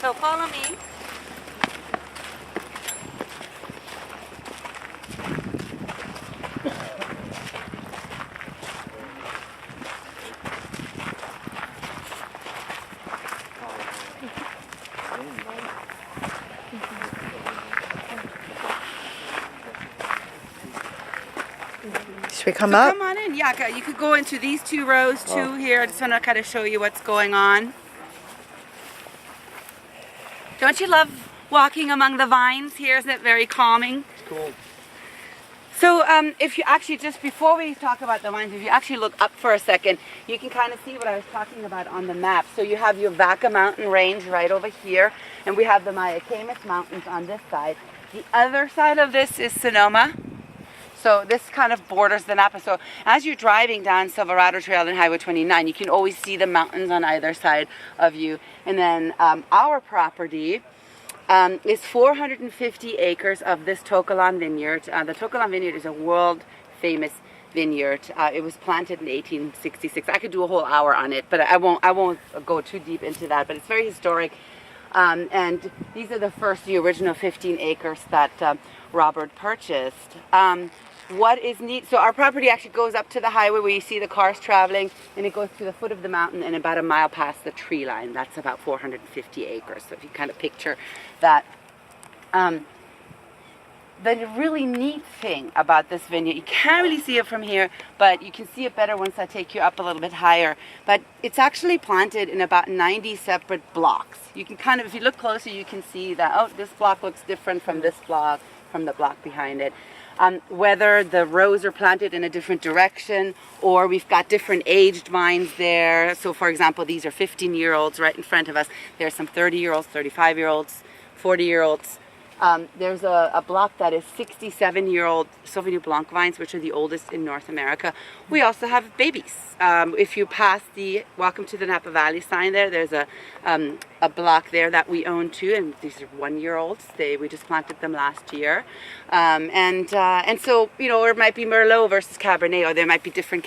So follow me. Should we come So up? come on in. Yeah, you could go into these two rows too here. I just want to kind of show you what's going on. Don't you love walking among the vines here? Isn't it very calming? It's cool. So if you actually, just before we talk about the vines, if you actually look up for a second, you can kind of see what I was talking about on the map. So you have your Vaca Mountain Range right over here, and we have the Mayacamas Mountains on this side. The other side of this is Sonoma. So this kind of borders the Napa. So as you're driving down Silverado Trail and Highway 29, you can always see the mountains on either side of you. And then our property is 450 acres of this Tokelon vineyard. The Tokelon vineyard is a world famous vineyard. It was planted in 1866. I could do a whole hour on it, but I won't go too deep into that. But it's very historic. And these are the original 15 acres that Robert purchased. What is neat, so our property actually goes up to the highway where you see the cars traveling, and it goes to the foot of the mountain and about a mile past the tree line. That's about 450 acres. So if you kind of picture that. The really neat thing about this vineyard, you can't really see it from here, but you can see it better once I take you up a little bit higher. But it's actually planted in about 90 separate blocks. You can kind of, if you look closer, you can see that, oh, this block looks different from this block, from the block behind it. Whether the rows are planted in a different direction or we've got different aged vines there. So for example, these are 15-year-olds right in front of us. There's some 30-year-olds, 35-year-olds, 40-year-olds. There's a block that is 67-year-old Sauvignon Blanc vines, which are the oldest in North America. We also have babies. If you pass the Welcome to the Napa Valley sign there's a block there that we own too, and these are 1-year-olds. We just planted them last year. And so, you know, or it might be Merlot versus Cabernet, or there might be different